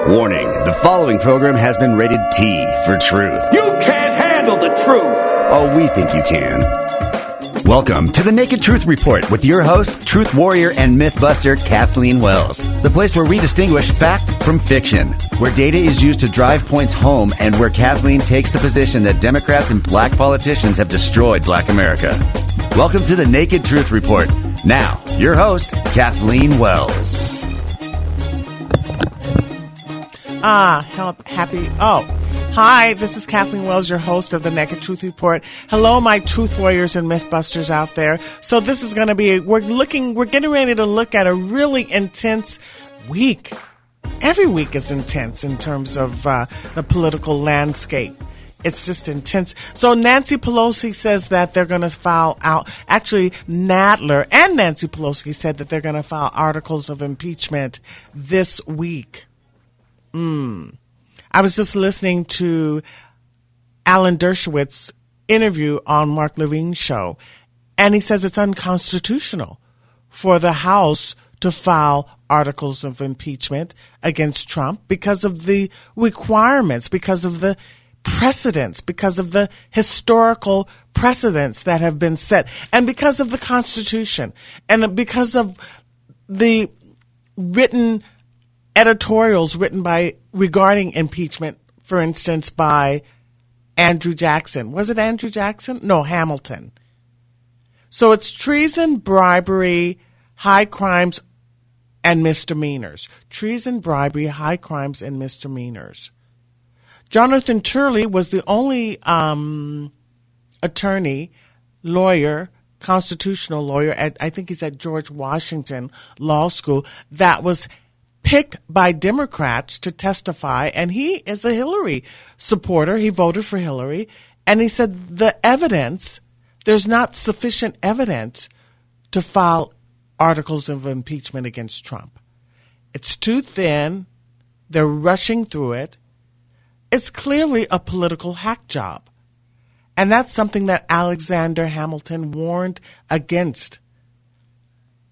Warning, the following program has been rated T for truth. You can't handle the truth! Oh, we think you can. Welcome to the Naked Truth Report with your host, truth warrior and mythbuster Kathleen Wells. The place where we distinguish fact from fiction, where data is used to drive points home, and where Kathleen takes the position that Democrats and black politicians have destroyed black America. Welcome to the Naked Truth Report. Now, your host, Kathleen Wells. Hi, this is Kathleen Wells, your host of the Naked Truth Report. Hello, my truth warriors and mythbusters out there. So this is going to be, we're getting ready to look at a really intense week. Every week is intense in terms of the political landscape. It's just intense. So Nancy Pelosi says that they're going to file out, actually Nadler and Nancy Pelosi said that they're going to file articles of impeachment this week. I was just listening to Alan Dershowitz's interview on Mark Levine's show, and he says it's unconstitutional for the House to file articles of impeachment against Trump because of the requirements, because of the precedents, because of the historical precedents that have been set, and because of the Constitution, and because of the written editorials regarding impeachment, for instance, by Andrew Jackson. Was it Andrew Jackson? No, Hamilton. So it's treason, bribery, high crimes, and misdemeanors. Treason, bribery, high crimes, and misdemeanors. Jonathan Turley was the only attorney, lawyer, constitutional lawyer, I think he's at George Washington Law School, that was picked by Democrats to testify, and he is a Hillary supporter. He voted for Hillary, and he said there's not sufficient evidence to file articles of impeachment against Trump. It's too thin. They're rushing through it. It's clearly a political hack job, and that's something that Alexander Hamilton warned against,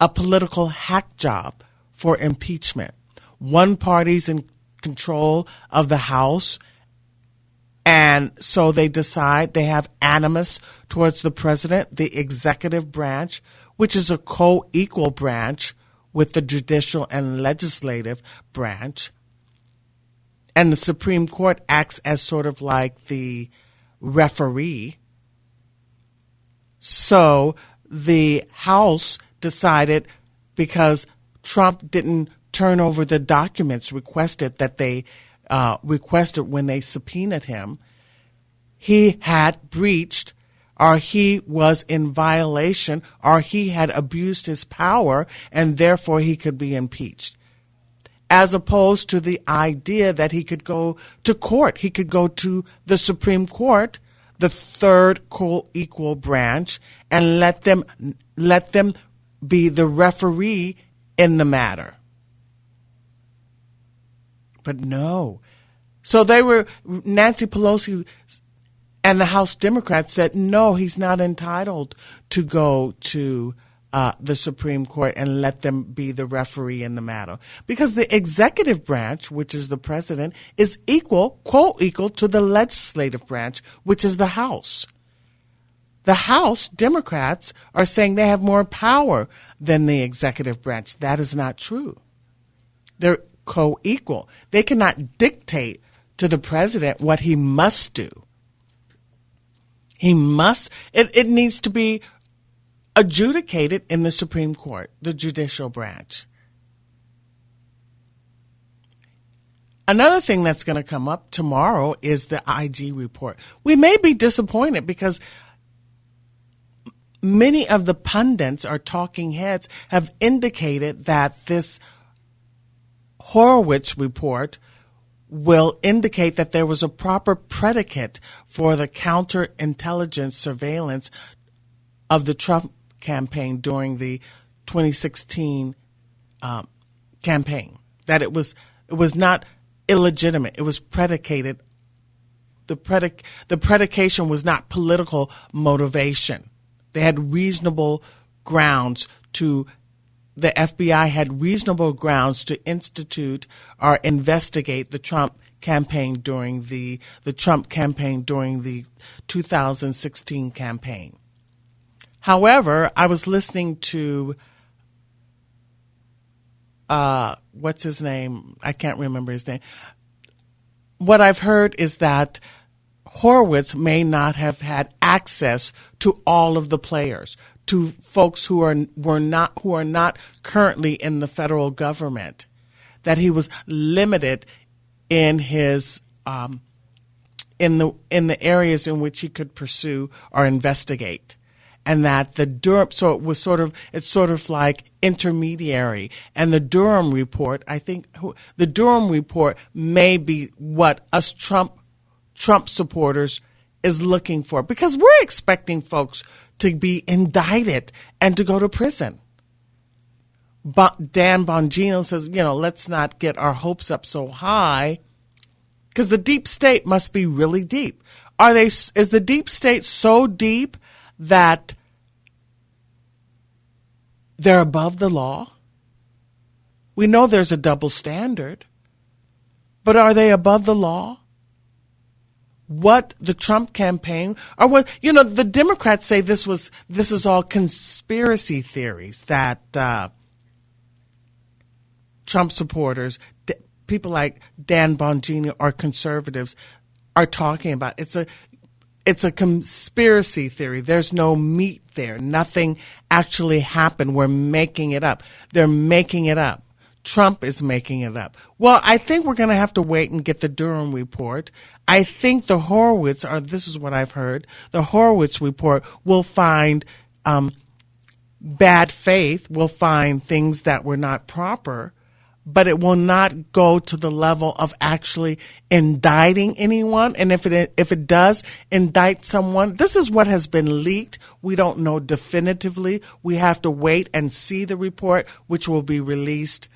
a political hack job for impeachment. One party's in control of the House, and so they decide they have animus towards the president, the executive branch, which is a co-equal branch with the judicial and legislative branch. And the Supreme Court acts as sort of like the referee. So the House decided, because Trump didn't turn over the documents requested when they subpoenaed him, he had breached, or he was in violation, or he had abused his power, and therefore he could be impeached. As opposed to the idea that he could go to court. He could go to the Supreme Court, the third co-equal branch, and let them be the referee in the matter. But no. So Nancy Pelosi and the House Democrats said, no, he's not entitled to go to the Supreme Court and let them be the referee in the matter. Because the executive branch, which is the president, is co-equal to the legislative branch, which is the House. The House Democrats are saying they have more power than the executive branch. That is not true. They're co-equal. They cannot dictate to the president what he must do. It needs to be adjudicated in the Supreme Court, the judicial branch. Another thing that's going to come up tomorrow is the IG report. We may be disappointed because many of the pundits or talking heads have indicated that this Horowitz report will indicate that there was a proper predicate for the counterintelligence surveillance of the Trump campaign during the 2016 campaign, that it was not illegitimate. It was predicated. The predication was not political motivation. They had reasonable grounds to the FBI had reasonable grounds to institute or investigate the Trump campaign during the 2016 campaign. However, I was listening to what's his name? I can't remember his name. What I've heard is that Horowitz may not have had access to all of the players, to folks who are not currently in the federal government, that he was limited in his in the areas in which he could pursue or investigate, and that the Durham, so it's sort of like intermediary, and the Durham report, I think the Durham report may be what us Trump supporters is looking for, because we're expecting folks to be indicted and to go to prison. But Dan Bongino says, let's not get our hopes up so high, because the deep state must be really deep. Is the deep state so deep that they're above the law? We know there's a double standard, but are they above the law? What the Trump campaign, or what, the Democrats say this is all conspiracy theories that Trump supporters, people like Dan Bongino or conservatives are talking about. It's a conspiracy theory. There's no meat there. Nothing actually happened. We're making it up. They're making it up. Trump is making it up. Well, I think we're going to have to wait and get the Durham report. I think the Horowitz, or this is what I've heard, the Horowitz report will find bad faith, will find things that were not proper, but it will not go to the level of actually indicting anyone. And if it does indict someone, this is what has been leaked. We don't know definitively. We have to wait and see the report, which will be released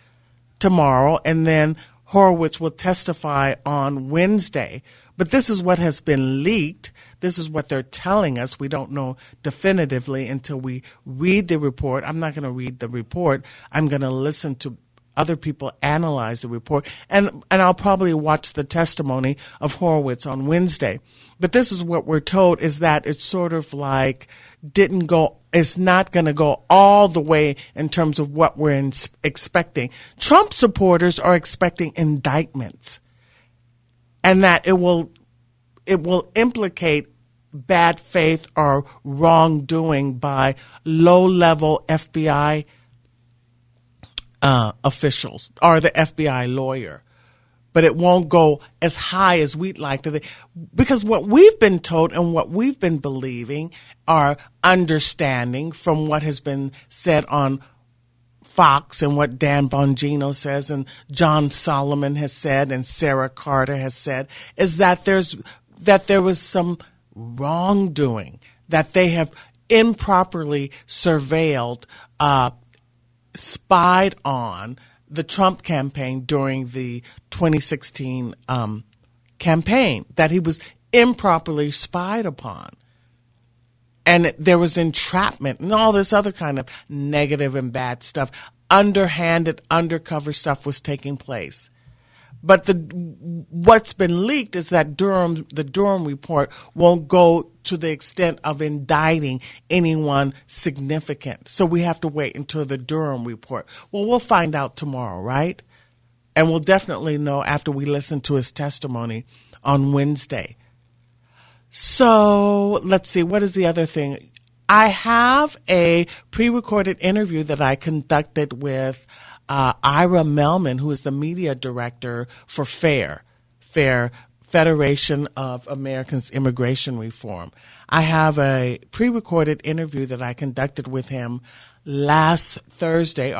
tomorrow, and then Horowitz will testify on Wednesday. But this is what has been leaked. This is what they're telling us. We don't know definitively until we read the report. I'm not going to read the report. I'm going to listen to other people analyze the report, and I'll probably watch the testimony of Horowitz on Wednesday. But this is what we're told, is that it's sort of like it's not going to go all the way in terms of what we're expecting. Trump supporters are expecting indictments, and that it will implicate bad faith or wrongdoing by low-level FBI officials or the FBI lawyer. But it won't go as high as we'd like to. Because what we've been told and what we've been believing, our understanding from what has been said on Fox and what Dan Bongino says and John Solomon has said and Sarah Carter has said, is that there was some wrongdoing, that they have improperly surveilled, spied on the Trump campaign during the 2016 campaign, that he was improperly spied upon. And there was entrapment and all this other kind of negative and bad stuff. Underhanded, undercover stuff was taking place. But what's been leaked is that the Durham report won't go to the extent of indicting anyone significant. So we have to wait until the Durham report. Well, we'll find out tomorrow, right? And we'll definitely know after we listen to his testimony on Wednesday. So let's see, what is the other thing? I have a pre-recorded interview that I conducted with Ira Mehlman, who is the media director for FAIR, Federation of Americans Immigration Reform. I have a pre-recorded interview that I conducted with him last Thursday.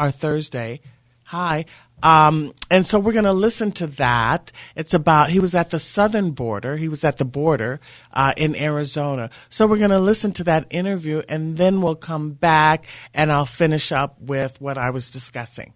Hi. And so we're going to listen to that. It's about, he was at the southern border. He was at the border in Arizona. So we're going to listen to that interview, and then we'll come back and I'll finish up with what I was discussing.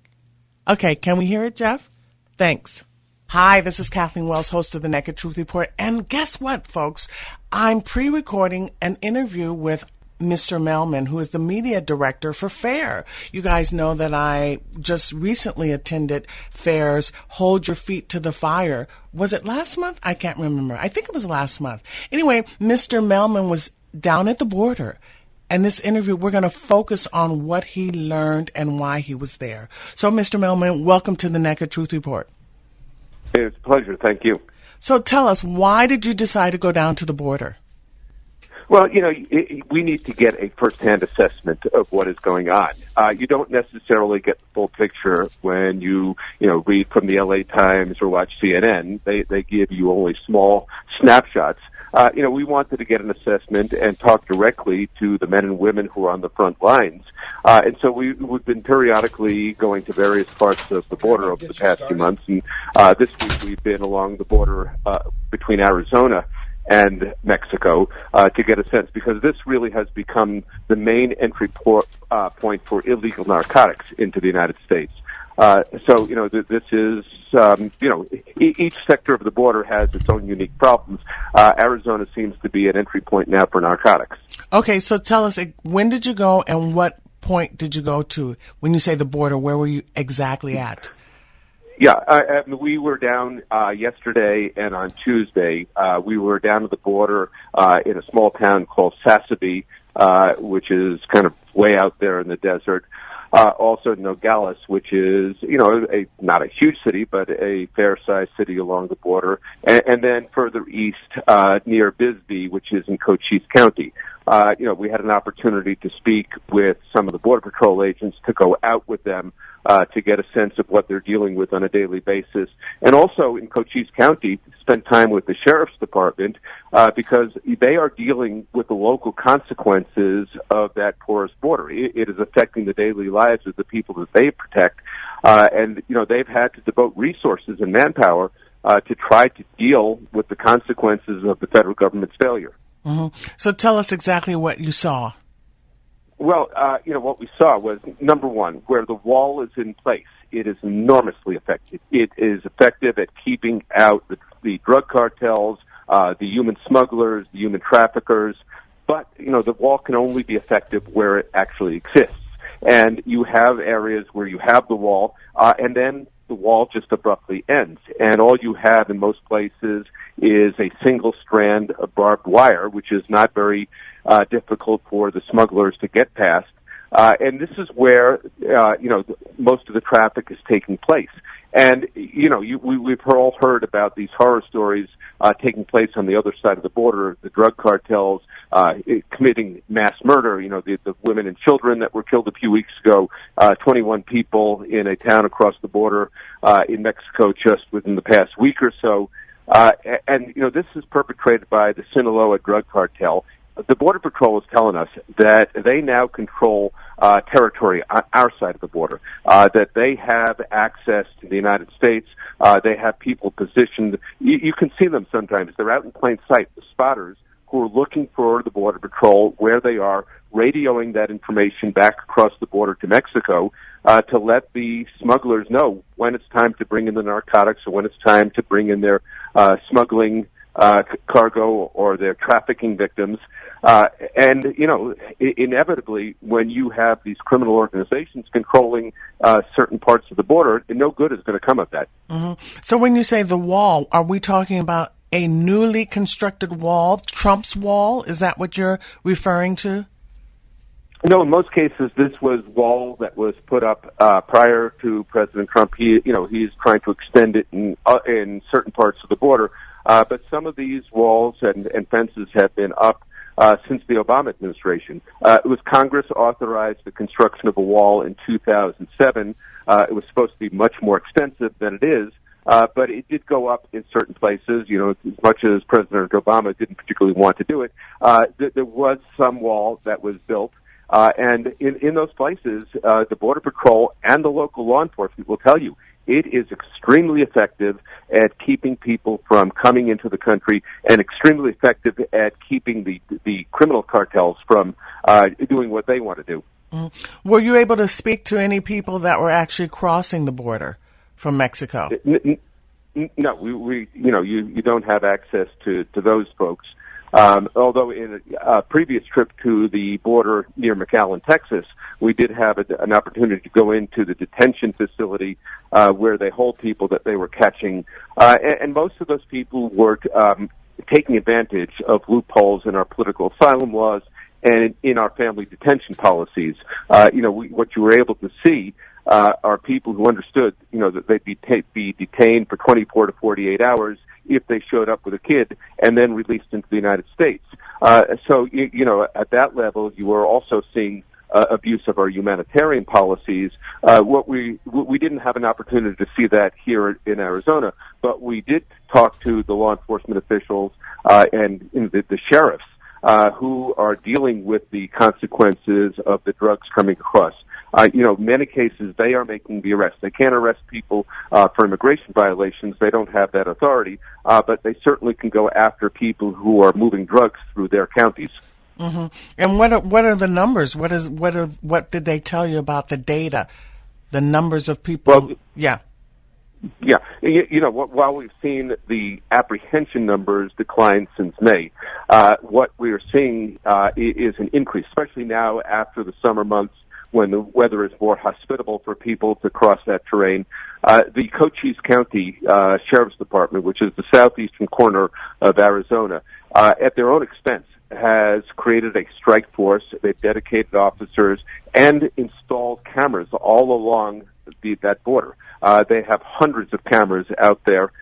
Okay, can we hear it, Jeff? Thanks. Hi, this is Kathleen Wells, host of the Naked Truth Report. And guess what, folks? I'm pre-recording an interview with Mr. Mehlman, who is the media director for FAIR. You guys know that I just recently attended FAIR's Hold Your Feet to the Fire. Was it last month? I can't remember. I think it was last month. Anyway, Mr. Mehlman was down at the border. And this interview, we're going to focus on what he learned and why he was there. So, Mr. Mehlman, welcome to the Naked Truth Report. It's a pleasure. Thank you. So tell us, why did you decide to go down to the border? Well, we need to get a firsthand assessment of what is going on. You don't necessarily get the full picture when you read from the LA Times or watch CNN. They give you only small snapshots. We wanted to get an assessment and talk directly to the men and women who are on the front lines. And so we've been periodically going to various parts of the border over the past few months. And this week we've been along the border between Arizona and Mexico to get a sense, because this really has become the main entry point for illegal narcotics into the United States. This is, each sector of the border has its own unique problems. Arizona seems to be an entry point now for narcotics. Okay, so tell us, when did you go and what point did you go to? When you say the border, where were you exactly at? Yeah, we were down yesterday and on Tuesday. We were down at the border in a small town called Sassabee, which is kind of way out there in the desert. Also Nogales, which is, not a huge city, but a fair-sized city along the border. And then further east, near Bisbee, which is in Cochise County. We had an opportunity to speak with some of the Border Patrol agents, to go out with them, to get a sense of what they're dealing with on a daily basis. And also in Cochise County, spend time with the Sheriff's Department, because they are dealing with the local consequences of that porous border. It is affecting the daily lives of the people that they protect. And they've had to devote resources and manpower to try to deal with the consequences of the federal government's failure. Mm-hmm. So tell us exactly what you saw. Well, what we saw was, number one, where the wall is in place, it is enormously effective. It is effective at keeping out the drug cartels, the human smugglers, the human traffickers. But, the wall can only be effective where it actually exists. And you have areas where you have the wall, and then the wall just abruptly ends. And all you have in most places is a single strand of barbed wire, which is not very difficult for the smugglers to get past. And this is where, most of the traffic is taking place. And, we've all heard about these horror stories taking place on the other side of the border, the drug cartels committing mass murder. The women and children that were killed a few weeks ago, 21 people in a town across the border in Mexico just within the past week or so. This is perpetrated by the Sinaloa drug cartel. The Border Patrol is telling us that they now control territory on our side of the border, that they have access to the United States. They have people positioned. You can see them sometimes. They're out in plain sight, the spotters who are looking for the Border Patrol where they are, radioing that information back across the border to Mexico to let the smugglers know when it's time to bring in the narcotics or when it's time to bring in their smuggling cargo or their trafficking victims. Inevitably, when you have these criminal organizations controlling certain parts of the border, no good is going to come of that. Mm-hmm. So when you say the wall, are we talking about a newly constructed wall, Trump's wall? Is that what you're referring to? No, in most cases, this was wall that was put up prior to President Trump. He's trying to extend it in certain parts of the border. But some of these walls and fences have been up since the Obama administration. It was Congress authorized the construction of a wall in 2007. It was supposed to be much more extensive than it is, but it did go up in certain places. As much as President Obama didn't particularly want to do it, there was some wall that was built. And in those places, the Border Patrol and the local law enforcement will tell you it is extremely effective at keeping people from coming into the country and extremely effective at keeping the criminal cartels from doing what they want to do. Mm-hmm. Were you able to speak to any people that were actually crossing the border from Mexico? No, you don't have access to those folks. Although in a previous trip to the border near McAllen, Texas, we did have an opportunity to go into the detention facility where they hold people that they were catching. And most of those people were taking advantage of loopholes in our political asylum laws and in our family detention policies. What you were able to see are people who understood, that they'd be detained for 24 to 48 hours if they showed up with a kid and then released into the United States. So at that level, you were also seeing abuse of our humanitarian policies. We didn't have an opportunity to see that here in Arizona, but we did talk to the law enforcement officials and the sheriffs who are dealing with the consequences of the drugs coming across. Many cases they are making the arrest. They can't arrest people for immigration violations. They don't have that authority, but they certainly can go after people who are moving drugs through their counties. Mm-hmm. And what are the numbers? What did they tell you about the data? The numbers of people? Well, yeah. Yeah, while we've seen the apprehension numbers decline since May, what we are seeing is an increase, especially now after the summer months when the weather is more hospitable for people to cross that terrain. The Cochise County Sheriff's Department, which is the southeastern corner of Arizona, at their own expense, has created a strike force. They've dedicated officers and installed cameras all along that border. They have hundreds of cameras out there.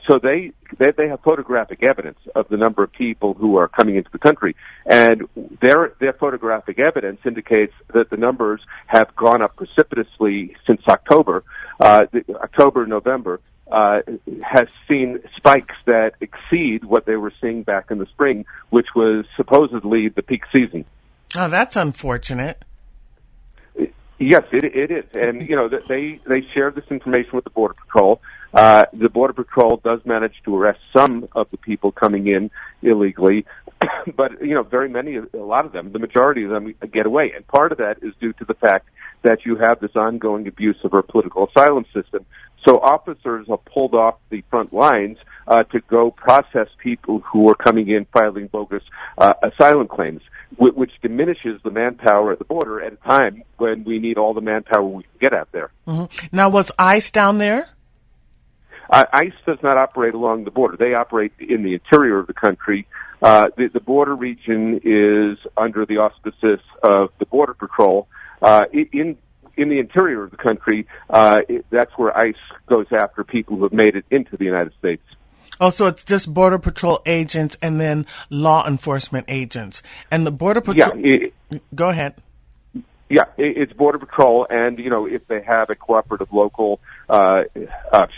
So they have photographic evidence of the number of people who are coming into the country. And their photographic evidence indicates that the numbers have gone up precipitously since October. November has seen spikes that exceed what they were seeing back in the spring, which was supposedly the peak season. Oh, that's unfortunate. Yes, it is. And, they share this information with the Border Patrol. The Border Patrol does manage to arrest some of the people coming in illegally, but, a lot of them, the majority of them get away. And part of that is due to the fact that you have this ongoing abuse of our political asylum system. So officers are pulled off the front lines to go process people who are coming in filing bogus asylum claims, which diminishes the manpower at the border at a time when we need all the manpower we can get out there. Mm-hmm. Now, was ICE down there? ICE does not operate along the border. They operate in the interior of the country. The border region is under the auspices of the Border Patrol. In the interior of the country, that's where ICE goes after people who have made it into the United States. Oh, so it's just Border Patrol agents and then law enforcement agents. And the Border Patrol... Yeah, go ahead. Yeah, it's Border Patrol, and, if they have a cooperative local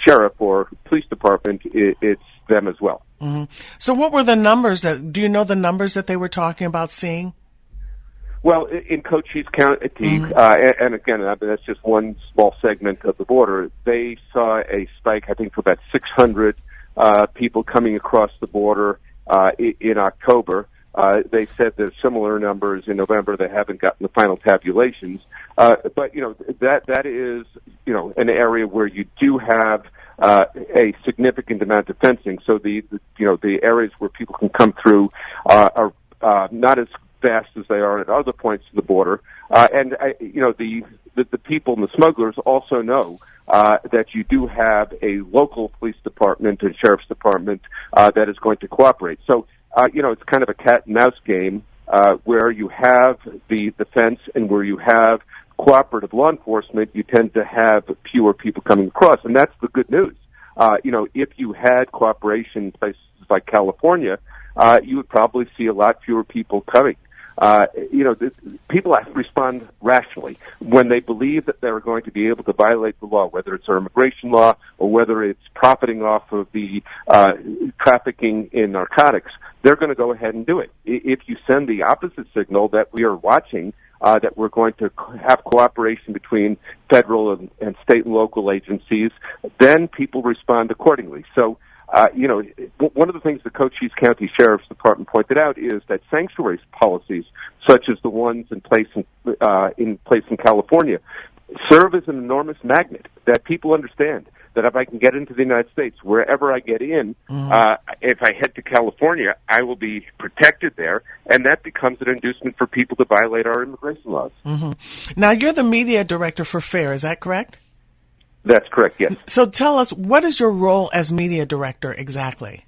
sheriff or police department, it's them as well. Mm-hmm. So what were the numbers do you know the numbers that they were talking about seeing? Well, in Cochise County, and again, that's just one small segment of the border, they saw a spike, I think, for about 600 people coming across the border in October. They said there's similar numbers in November. They haven't gotten the final tabulations. But, that is, an area where you do have a significant amount of fencing. So the areas where people can come through are not as fast as they are at other points of the border. The people and the smugglers also know that you do have a local police department and sheriff's department that is going to cooperate. So, it's kind of a cat and mouse game where you have the fence and where you have cooperative law enforcement, you tend to have fewer people coming across. And that's the good news. If you had cooperation in places like California, you would probably see a lot fewer people coming. People have to respond rationally when they believe that they're going to be able to violate the law, whether it's our immigration law or whether it's profiting off of the trafficking in narcotics. They're going to go ahead and do it. If you send the opposite signal that we are watching, that we're going to have cooperation between federal and state and local agencies, then people respond accordingly. So, one of the things the Cochise County Sheriff's Department pointed out is that sanctuary policies, such as the ones in place in California, serve as an enormous magnet that people understand that if I can get into the United States, wherever I get in, if I head to California, I will be protected there, and that becomes an inducement for people to violate our immigration laws. Now, you're the media director for FAIR, is that correct? That's correct, yes. So tell us, what is your role as media director exactly?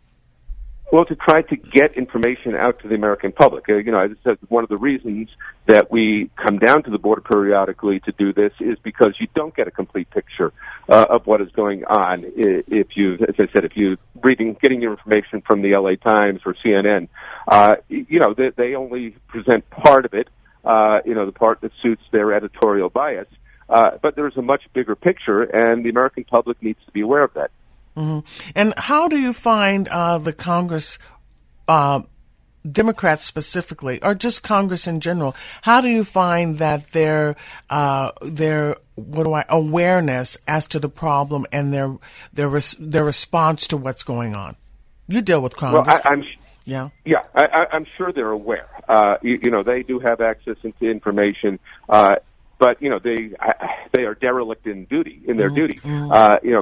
Well, to try to get information out to the American public. As I said, one of the reasons that we come down to the border periodically to do this is because you don't get a complete picture of what is going on if you, as I said, if you getting your information from the LA Times or CNN. They only present part of it, the part that suits their editorial bias. But there's a much bigger picture, and the American public needs to be aware of that. And how do you find the Congress, Democrats specifically, or just Congress in general, how do you find that their awareness as to the problem and their response to what's going on? You deal with Congress. Well, I'm sure they're aware. They do have access into information. But they are derelict in their duty.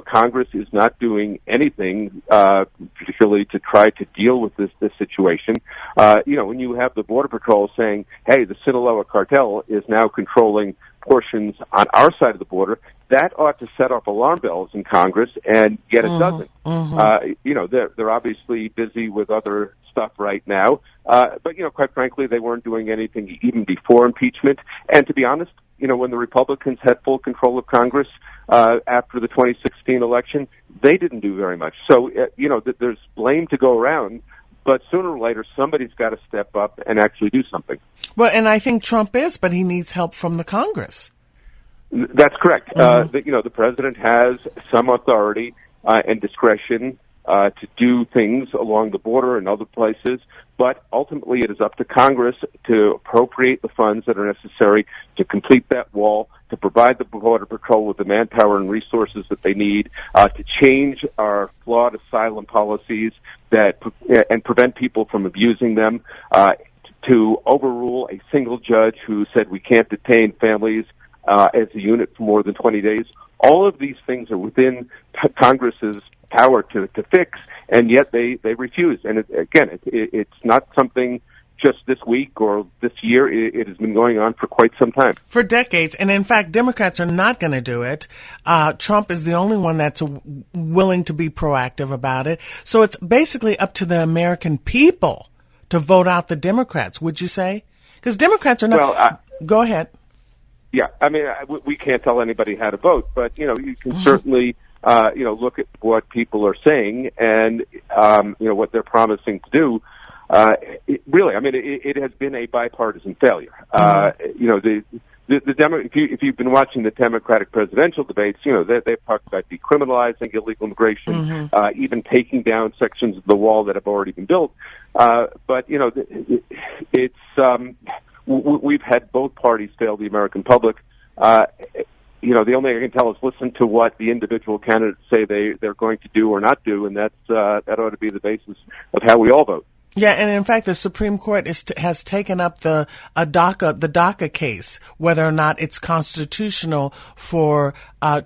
Congress is not doing anything, particularly to try to deal with this situation. When you have the Border Patrol saying, "Hey, the Sinaloa cartel is now controlling portions on our side of the border," that ought to set off alarm bells in Congress, and yet it doesn't. They're obviously busy with other stuff right now, but quite frankly, they weren't doing anything even before impeachment. And to be honest, when the Republicans had full control of Congress after the 2016 election, they didn't do very much. So, there's blame to go around, but sooner or later, somebody's got to step up and actually do something. Well, and I think Trump is, but he needs help from the Congress. That's correct. The president has some authority and discretion to do things along the border and other places, but ultimately it is up to Congress to appropriate the funds that are necessary to complete that wall, to provide the Border Patrol with the manpower and resources that they need, to change our flawed asylum policies and prevent people from abusing them, to overrule a single judge who said we can't detain families as a unit for more than 20 days. All of these things are within Congress's power to fix, and yet they refuse. And it's not something just this week or this year. It has been going on for quite some time. For decades. And in fact, Democrats are not going to do it. Trump is the only one that's willing to be proactive about it. So it's basically up to the American people to vote out the Democrats, would you say? Because Democrats are not... Well, go ahead. Yeah, I mean, we can't tell anybody how to vote, but, you can certainly... look at what people are saying and, what they're promising to do. It has been a bipartisan failure. If you've been watching the Democratic presidential debates, they've talked about decriminalizing illegal immigration, even taking down sections of the wall that have already been built. We've had both parties fail the American public. The only thing I can tell is listen to what the individual candidates say they're going to do or not do, and that ought to be the basis of how we all vote. Yeah, and in fact, the Supreme Court has taken up the DACA case, whether or not it's constitutional for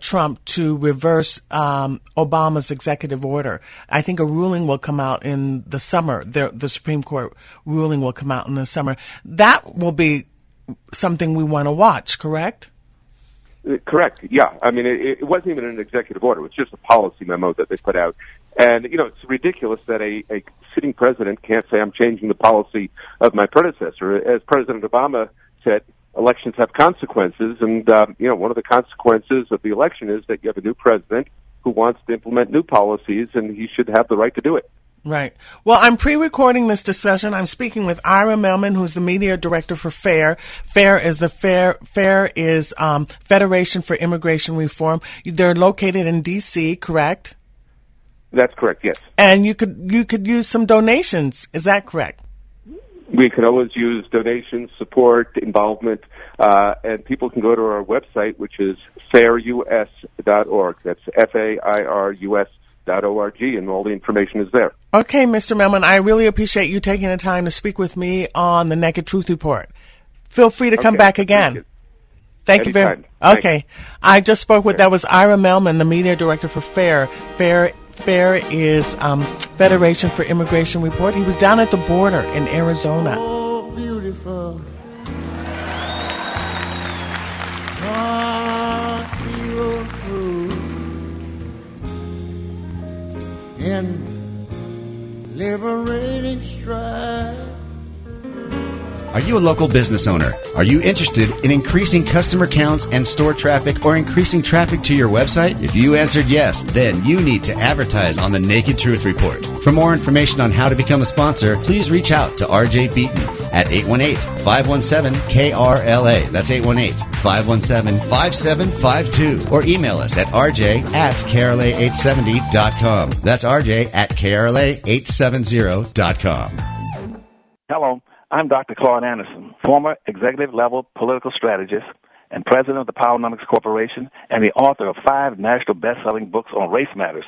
Trump to reverse Obama's executive order. I think a ruling will come out in the summer. The Supreme Court ruling will come out in the summer. That will be something we want to watch, correct? Correct. Yeah. I mean, it wasn't even an executive order. It was just a policy memo that they put out. And, it's ridiculous that a sitting president can't say, I'm changing the policy of my predecessor. As President Obama said, elections have consequences. And, one of the consequences of the election is that you have a new president who wants to implement new policies, and he should have the right to do it. Right. Well, I'm pre-recording this discussion. I'm speaking with Ira Mehlman, who's the media director for FAIR. FAIR is Federation for Immigration Reform. They're located in D.C., correct? That's correct, yes. And you could use some donations. Is that correct? We can always use donations, support, involvement, and people can go to our website, which is fairus.org. That's FAIRUS.org, and all the information is there. Okay, Mr. Mehlman, I really appreciate you taking the time to speak with me on the Naked Truth Report. Feel free to come back again. Thank you very much. Okay. I just spoke with, that was Ira Mehlman, the media director for FAIR. FAIR is Federation for Immigration Report. He was down at the border in Arizona. Oh, beautiful. Heroes through in liberating strife. Are you a local business owner? Are you interested in increasing customer counts and store traffic or increasing traffic to your website? If you answered yes, then you need to advertise on the Naked Truth Report. For more information on how to become a sponsor, please reach out to RJ Beaton at 818-517-KRLA. That's 818-517-5752. Or email us at rj@krla870.com. That's rj@krla870.com. Hello. I'm Dr. Claude Anderson, former executive-level political strategist and president of the Powernomics Corporation and the author of 5 national best-selling books on race matters.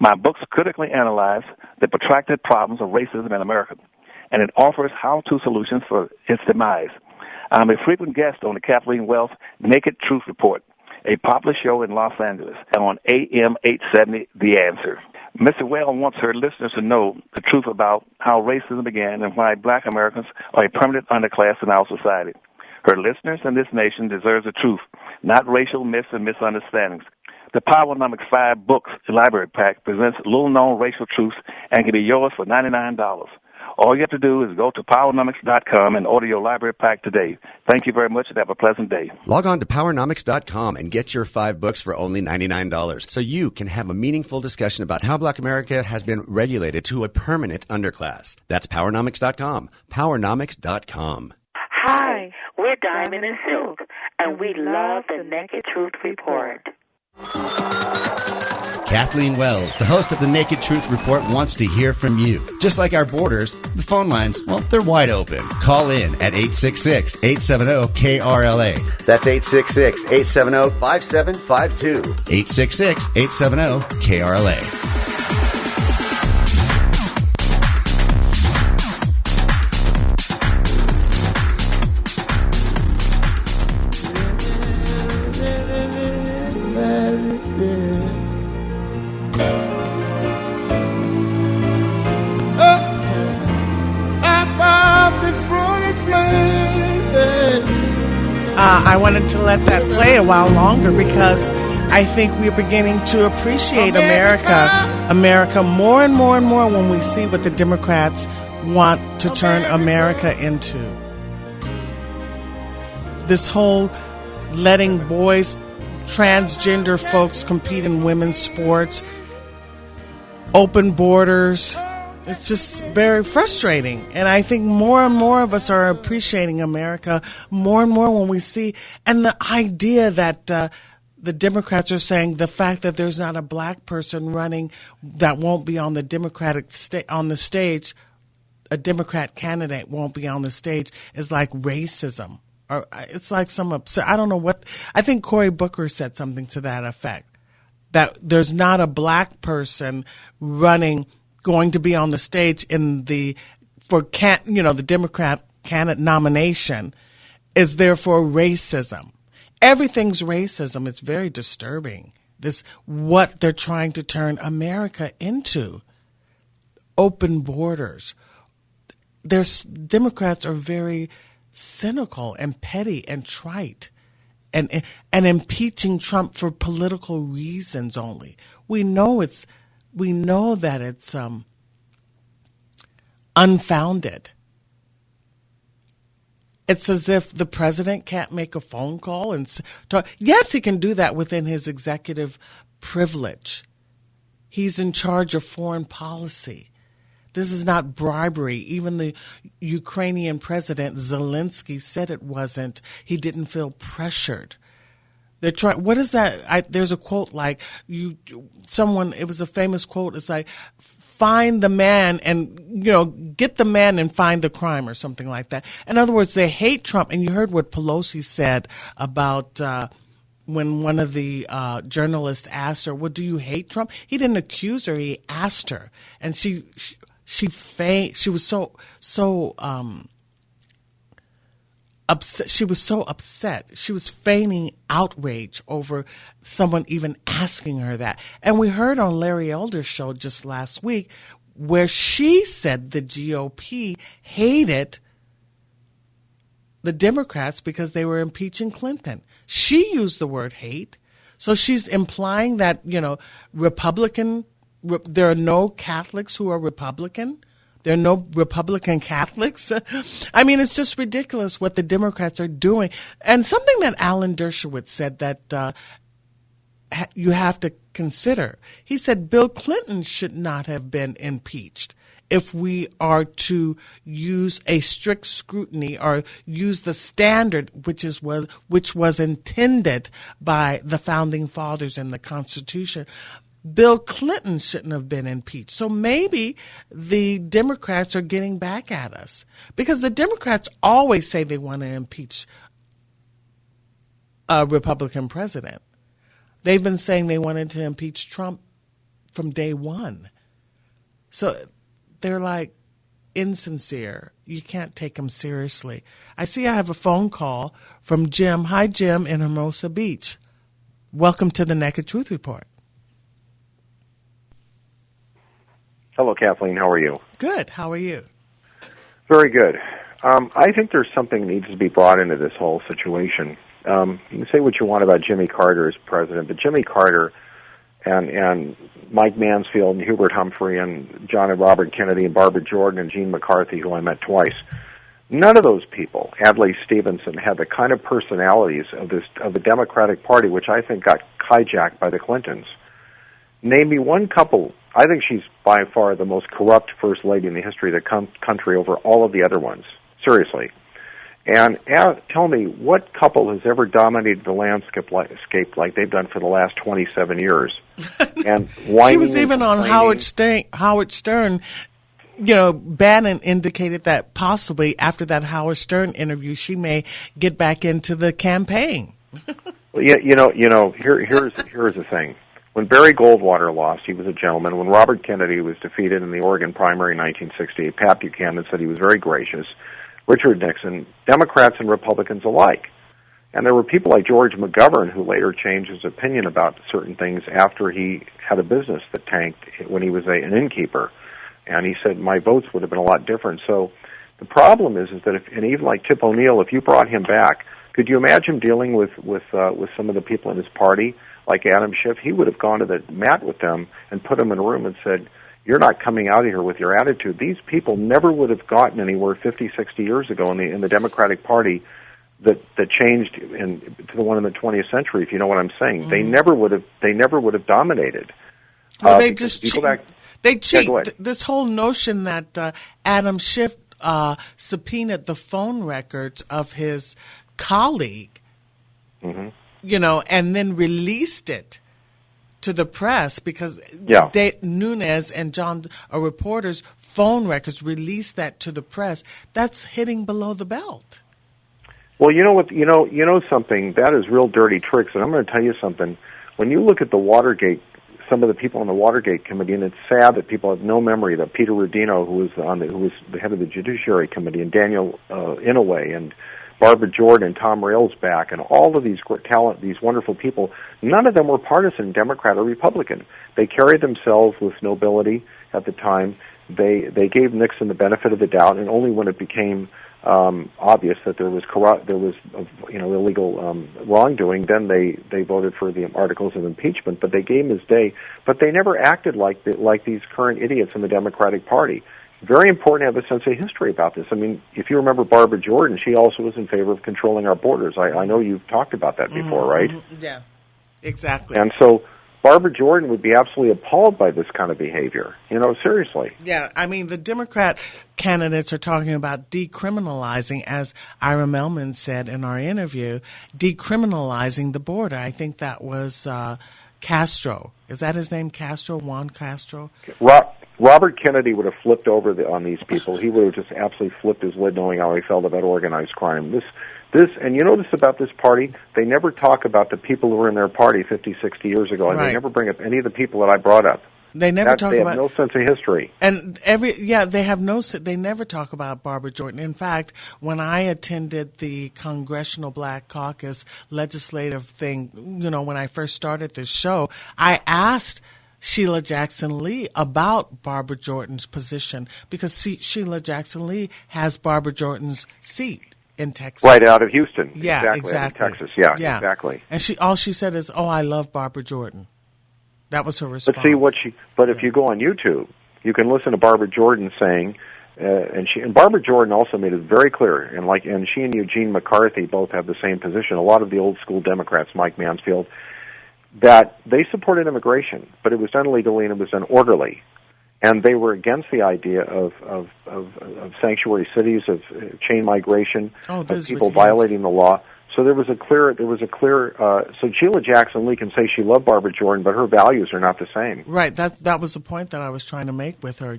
My books critically analyze the protracted problems of racism in America, and it offers how-to solutions for its demise. I'm a frequent guest on the Kathleen Wells Naked Truth Report, a popular show in Los Angeles on AM 870 The Answer. Mr. Well wants her listeners to know the truth about how racism began and why black Americans are a permanent underclass in our society. Her listeners and this nation deserve the truth, not racial myths and misunderstandings. The Powernomics 5 Books Library Pack presents little-known racial truths and can be yours for $99. All you have to do is go to Powernomics.com and order your library pack today. Thank you very much and have a pleasant day. Log on to Powernomics.com and get your 5 books for only $99 so you can have a meaningful discussion about how black America has been regulated to a permanent underclass. That's Powernomics.com. Powernomics.com. Hi, we're Diamond and Silk, and we love the Naked Truth Report. Kathleen Wells, the host of the Naked Truth Report, wants to hear from you. Just like our borders, the phone lines, well, they're wide open. Call in at 866-870-KRLA. That's 866-870-5752. 866-870-KRLA. I wanted to let that play a while longer because I think we're beginning to appreciate America more and more and more when we see what the Democrats want to turn America into. This whole letting boys, transgender folks compete in women's sports, open borders. It's just very frustrating. And I think more and more of us are appreciating America more and more when we see, and the idea that the Democrats are saying the fact that there's not a black person running that won't be on the on the stage, a Democrat candidate won't be on the stage is like racism. Or it's like some absurd, I don't know what, I think Cory Booker said something to that effect, that there's not a black person going to be on the stage in the Democrat candidate nomination is therefore racism. Everything's racism. It's very disturbing. This what they're trying to turn America into. Open borders. Democrats are very cynical and petty and trite, and impeaching Trump for political reasons only. We know that it's unfounded. It's as if the president can't make a phone call and talk. Yes, he can do that within his executive privilege. He's in charge of foreign policy. This is not bribery. Even the Ukrainian president, Zelensky, said it wasn't. He didn't feel pressured. They're trying. What is that? There's a quote like it was a famous quote. It's like, find the man and, get the man and find the crime or something like that. In other words, they hate Trump. And you heard what Pelosi said about when one of the journalists asked her, well, do you hate Trump? He didn't accuse her. He asked her. And she was so upset. She was so upset. She was feigning outrage over someone even asking her that. And we heard on Larry Elder's show just last week where she said the GOP hated the Democrats because they were impeaching Clinton. She used the word hate. So she's implying that, there are no Catholics who are Republican. There are no Republican Catholics. I mean, it's just ridiculous what the Democrats are doing. And something that Alan Dershowitz said that you have to consider. He said Bill Clinton should not have been impeached if we are to use a strict scrutiny or use the standard which was intended by the founding fathers in the Constitution. Bill Clinton shouldn't have been impeached. So maybe the Democrats are getting back at us because the Democrats always say they want to impeach a Republican president. They've been saying they wanted to impeach Trump from day one. So they're like insincere. You can't take them seriously. I see I have a phone call from Jim. Hi, Jim in Hermosa Beach. Welcome to the Naked Truth Report. Hello, Kathleen. How are you? Good. How are you? Very good. I think there's something that needs to be brought into this whole situation. You can say what you want about Jimmy Carter as president, but Jimmy Carter and Mike Mansfield and Hubert Humphrey and John and Robert Kennedy and Barbara Jordan and Gene McCarthy, who I met twice, none of those people, Adlai Stevenson, had the kind of personalities of the Democratic Party, which I think got hijacked by the Clintons. Name me one couple. I think she's by far the most corrupt first lady in the history of the country over all of the other ones. Seriously. And tell me, what couple has ever dominated the landscape like they've done for the last 27 years? And she was even on Howard Stern. Bannon indicated that possibly after that Howard Stern interview, she may get back into the campaign. Well, here's the thing. When Barry Goldwater lost, he was a gentleman. When Robert Kennedy was defeated in the Oregon primary in 1968, Pat Buchanan said he was very gracious. Richard Nixon, Democrats and Republicans alike. And there were people like George McGovern who later changed his opinion about certain things after he had a business that tanked when he was an innkeeper. And he said, my votes would have been a lot different. So the problem is that and even like Tip O'Neill, if you brought him back, could you imagine dealing with some of the people in his party, like Adam Schiff? He would have gone to the mat with them and put them in a room and said, you're not coming out of here with your attitude. These people never would have gotten anywhere 50, 60 years ago in the Democratic Party that changed to the one in the 20th century, if you know what I'm saying. Mm-hmm. They never would have dominated. Well, they just cheat. They cheat. Yeah, this whole notion that Adam Schiff subpoenaed the phone records of his colleague, mm-hmm. And then released it to the press because Nunes and John reporters' phone records released that to the press. That's hitting below the belt. Well, you know what? You know something. That is real dirty tricks, and I'm going to tell you something. When you look at the Watergate, some of the people on the Watergate committee, and it's sad that people have no memory that Peter Rodino, who was the head of the Judiciary Committee, and Daniel Inouye, and Barbara Jordan and Tom Railsback and all of these talent, these wonderful people, none of them were partisan, Democrat or Republican. They carried themselves with nobility at the time. They gave Nixon the benefit of the doubt, and only when it became obvious that there was illegal wrongdoing, then they voted for the articles of impeachment. But they gave him his day. But they never acted like these current idiots in the Democratic Party. Very important to have a sense of history about this. I mean, if you remember Barbara Jordan, she also was in favor of controlling our borders. I know you've talked about that before, right? Mm-hmm. Yeah, exactly. And so Barbara Jordan would be absolutely appalled by this kind of behavior. Seriously. Yeah, I mean, the Democrat candidates are talking about decriminalizing, as Ira Mehlman said in our interview, decriminalizing the border. I think that was Castro. Is that his name, Castro? Juan Castro? Robert Kennedy would have flipped over on these people. He would have just absolutely flipped his lid knowing how he felt about organized crime. And you notice about this party, they never talk about the people who were in their party 50, 60 years ago, and right. They never bring up any of the people that I brought up. They never talk They about have no sense of history. And they never talk about Barbara Jordan. In fact, when I attended the Congressional Black Caucus legislative thing, when I first started this show, I asked Sheila Jackson Lee about Barbara Jordan's position because Sheila Jackson Lee has Barbara Jordan's seat in Texas. Right out of Houston. Yeah, exactly. Out of Texas. Yeah, exactly. And all she said is, "Oh, I love Barbara Jordan." That was her response. But if you go on YouTube, you can listen to Barbara Jordan saying, and Barbara Jordan also made it very clear, and she and Eugene McCarthy both have the same position. A lot of the old school Democrats, Mike Mansfield, that they supported immigration, but it was done legally and it was done orderly, and they were against the idea of sanctuary cities, of chain migration, of people violating the law. So there was a clear. So Sheila Jackson Lee can say she loved Barbara Jordan, but her values are not the same. Right. That was the point that I was trying to make with her.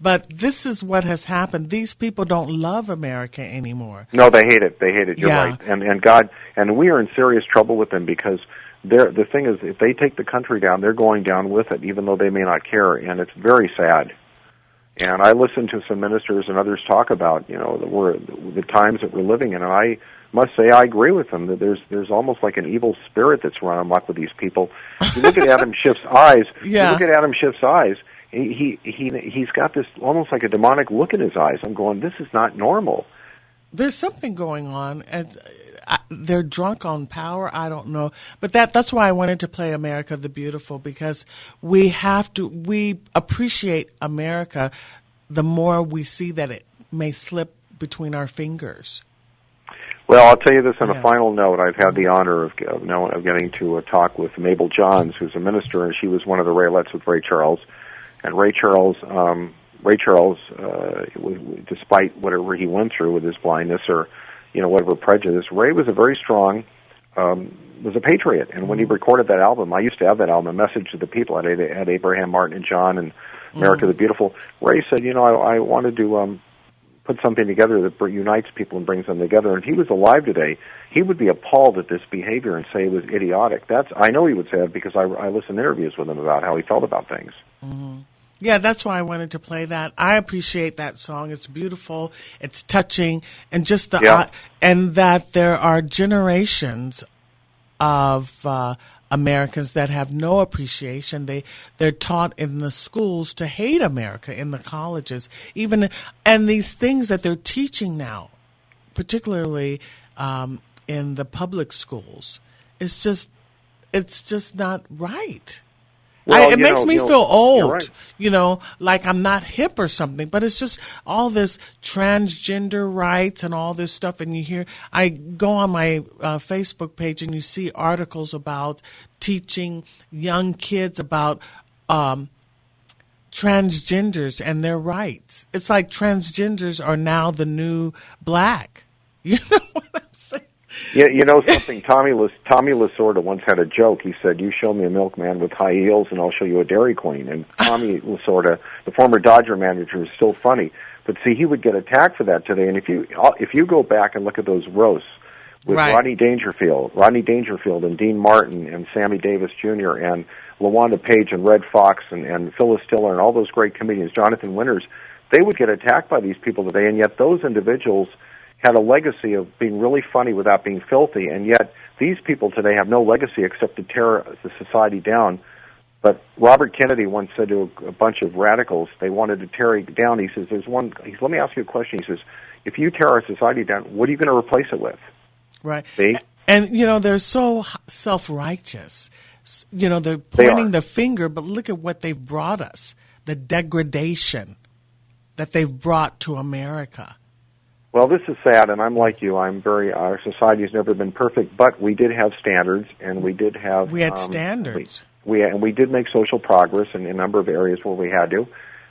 But this is what has happened. These people don't love America anymore. No, they hate it. They hate it. You're right. And we are in serious trouble with them because the thing is, if they take the country down, they're going down with it, even though they may not care. And it's very sad. And I listen to some ministers and others talk about the times that we're living in, and I must say I agree with them that there's almost like an evil spirit that's run amok with these people. If you look at Adam Schiff's eyes. Yeah. You look at Adam Schiff's eyes. He's got this almost like a demonic look in his eyes. I'm going, this is not normal. There's something going on, and they're drunk on power. I don't know, but that's why I wanted to play America the Beautiful, because we appreciate America the more we see that it may slip between our fingers. Well, I'll tell you this on a final note. I've had the honor of getting to talk with Mabel Johns, who's a minister, and she was one of the Raylettes with Ray Charles. And Ray Charles, despite whatever he went through with his blindness or whatever prejudice, Ray was a very strong, was a patriot. And when he recorded that album, I used to have that album, A Message to the People. I had Abraham, Martin, and John, and America the Beautiful. Ray said, I wanted to put something together that unites people and brings them together. And if he was alive today, he would be appalled at this behavior and say it was idiotic. I know he would say it because I listened to interviews with him about how he felt about things. Mm-hmm. Yeah, that's why I wanted to play that. I appreciate that song. It's beautiful. It's touching, and just and that there are generations of Americans that have no appreciation. They're taught in the schools to hate America, in the colleges, and these things that they're teaching now, particularly in the public schools, it's just not right. Well, it makes me feel old, right. Like I'm not hip or something, but it's just all this transgender rights and all this stuff. And I go on my Facebook page and you see articles about teaching young kids about transgenders and their rights. It's like transgenders are now the new black. You know what I'm saying? Yeah, something. Tommy Lasorda once had a joke. He said, "You show me a milkman with high heels, and I'll show you a Dairy Queen." And Tommy Lasorda, the former Dodger manager, is still funny. But see, he would get attacked for that today. And if you go back and look at those roasts with Rodney Dangerfield, and Dean Martin, and Sammy Davis Jr., and LaWanda Page, and Red Fox, and Phyllis Tiller, and all those great comedians, Jonathan Winters, they would get attacked by these people today. And yet those individuals had a legacy of being really funny without being filthy, and yet these people today have no legacy except to tear the society down. But Robert Kennedy once said to a bunch of radicals, they wanted to tear it down. He says, let me ask you a question. He says, if you tear our society down, what are you going to replace it with? Right. See? And, they're so self-righteous. They're pointing the finger, but look at what they've brought us, the degradation that they've brought to America. Well, this is sad, and I'm like you. Our society has never been perfect, but we did have standards, and we had standards. We did make social progress in a number of areas where we had to.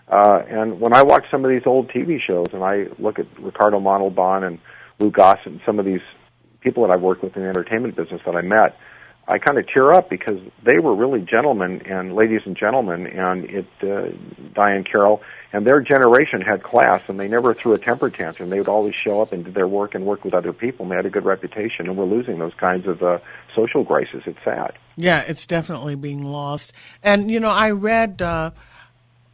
And when I watch some of these old TV shows, and I look at Ricardo Montalban and Lou Gossett and some of these people that I've worked with in the entertainment business that I met, I kind of tear up because they were really gentlemen and ladies and gentlemen, and Diane Carroll and their generation had class, and they never threw a temper tantrum. They would always show up and do their work and work with other people, and they had a good reputation, and we're losing those kinds of social graces. It's sad. Yeah, it's definitely being lost. And, I read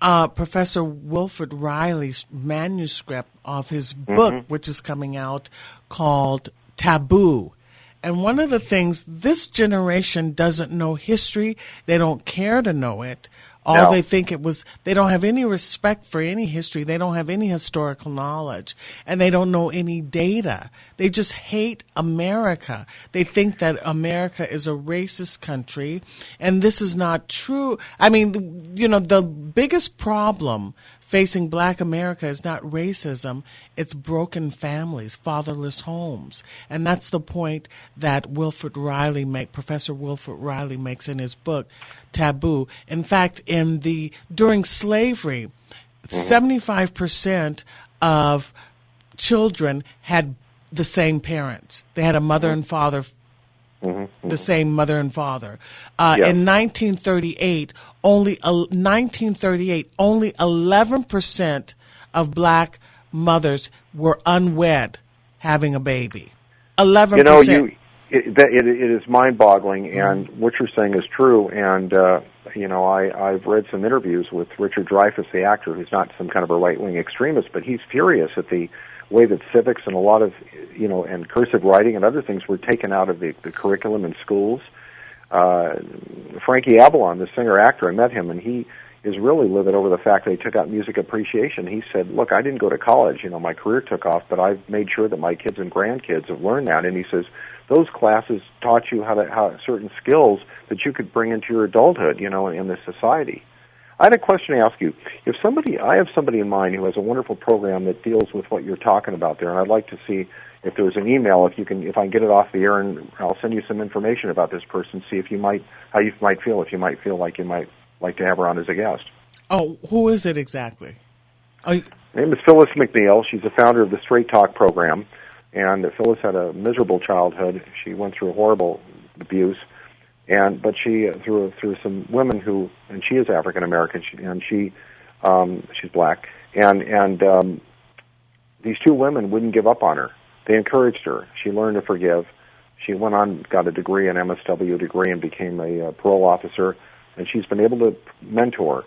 Professor Wilfred Riley's manuscript of his book, which is coming out, called Taboo. And one of the things, this generation doesn't know history. They don't care to know it. They think it was, they don't have any respect for any history. They don't have any historical knowledge. And they don't know any data. They just hate America. They think that America is a racist country. And this is not true. I mean, the biggest problem facing Black America is not racism, it's broken families, fatherless homes. And that's the point that Professor Wilfred Riley makes in his book, Taboo. In fact, during slavery, 75% of children had the same parents. They had a mother and father, the same mother and father. In 1938, only 11% of Black mothers were unwed having a baby. 11%. It is mind-boggling, and what you're saying is true. And I've read some interviews with Richard Dreyfuss, the actor, who's not some kind of a right-wing extremist, but he's furious at the way that civics and a lot of and cursive writing and other things were taken out of the curriculum in schools. Frankie Avalon, the singer-actor, I met him, and he is really livid over the fact that he took out music appreciation. He said, look, I didn't go to college, my career took off, but I've made sure that my kids and grandkids have learned that. And he says, those classes taught you how certain skills that you could bring into your adulthood, in this society. I had a question to ask you. I have somebody in mind who has a wonderful program that deals with what you're talking about there, and I'd like to see if there's an email, if I can get it off the air, and I'll send you some information about this person, see how you might feel, if you might feel like you might like to have her on as a guest. Oh, who is it exactly? Her name is Phyllis McNeil. She's the founder of the Straight Talk program, and Phyllis had a miserable childhood. She went through horrible abuse, but she through some women and she is African American, and she's Black, and these two women wouldn't give up on her. They encouraged her. She learned to forgive. She went on, got a degree, an MSW degree, and became a parole officer. And she's been able to mentor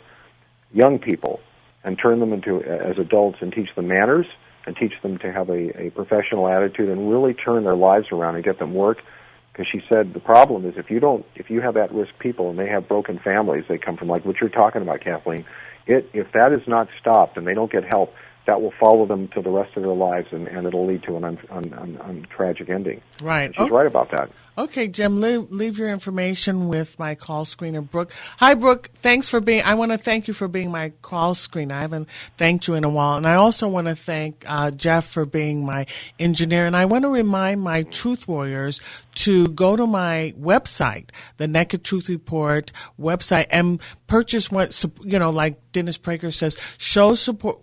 young people and turn them into as adults and teach them manners and teach them to have a professional attitude and really turn their lives around and get them work. Because she said the problem is if you have at-risk people and they have broken families, they come from like what you're talking about, Kathleen. If that is not stopped and they don't get help, that will follow them to the rest of their lives, and it'll lead to an tragic ending. Right. And she's right about that. Okay, Jim, leave your information with my call screener, Brooke. Hi, Brooke. I want to thank you for being my call screener. I haven't thanked you in a while. And I also want to thank Jeff for being my engineer. And I want to remind my Truth Warriors to go to my website, the Naked Truth Report website, and purchase what, like Dennis Prager says, show support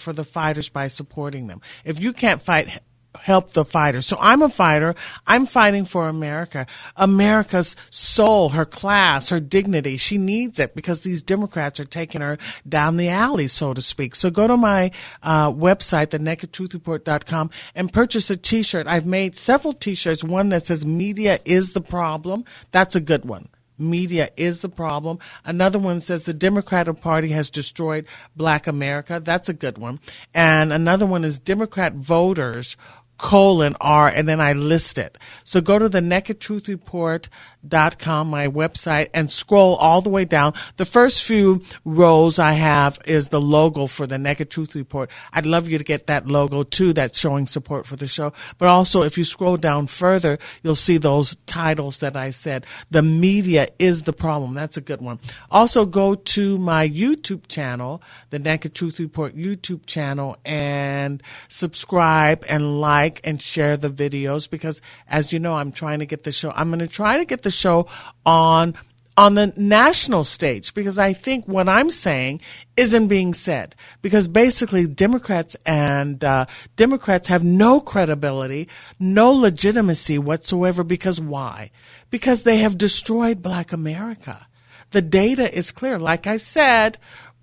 for the fighters by supporting them. If you can't fight, help the fighters. So I'm a fighter. I'm fighting for America. America's soul, her class, her dignity. She needs it because these Democrats are taking her down the alley, so to speak. So go to my website, thenakedtruthreport.com, and purchase a T-shirt. I've made several T-shirts. One that says "Media is the problem." That's a good one. Media is the problem. Another one says the Democratic Party has destroyed Black America. That's a good one. And another one is Democrat voters R, and then I list it. So go to the nakedtruthreport.com, my website, and scroll all the way down. The first few rows I have is the logo for the Naked Truth Report. I'd love you to get that logo too, that's showing support for the show. But also, if you scroll down further, you'll see those titles that I said. The media is the problem. That's a good one. Also, go to my YouTube channel, the Naked Truth Report YouTube channel, and subscribe and like and share the videos, because as you know, I'm going to try to get the show on on the national stage, because I think what I'm saying isn't being said, because basically Democrats have no credibility, no legitimacy whatsoever. Because why? Because they have destroyed Black America. The data is clear. Like I said,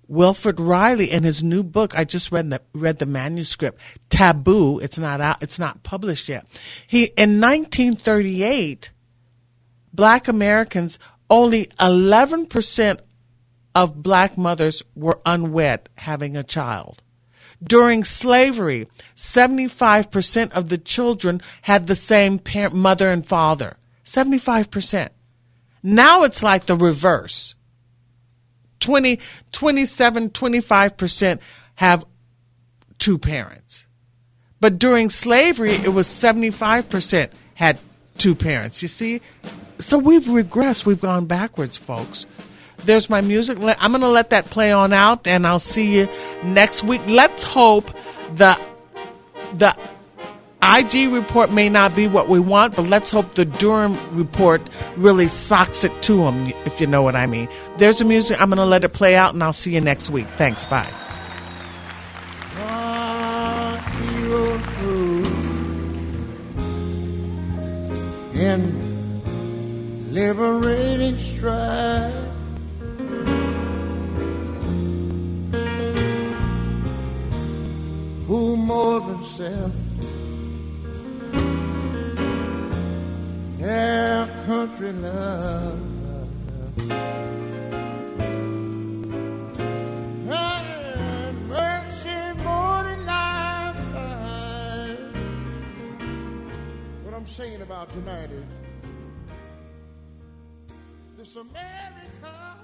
Wilfred Riley in his new book, I just read the manuscript, Taboo. It's not out. It's not published yet. In 1938, Black Americans, only 11% of Black mothers were unwed having a child. During slavery, 75% of the children had the same parent, mother and father. 75%. Now it's like the reverse. 25% have two parents. But during slavery, it was 75% had two parents. You see? So we've regressed. We've gone backwards, folks. There's my music. I'm going to let that play on out, and I'll see you next week. Let's hope the IG report may not be what we want, but let's hope the Durham report really socks it to them, if you know what I mean. There's the music. I'm going to let it play out, and I'll see you next week. Thanks. Bye. Heroes through in liberating strife. Who more than self their country love, and mercy more than life. What I'm saying about tonight is this America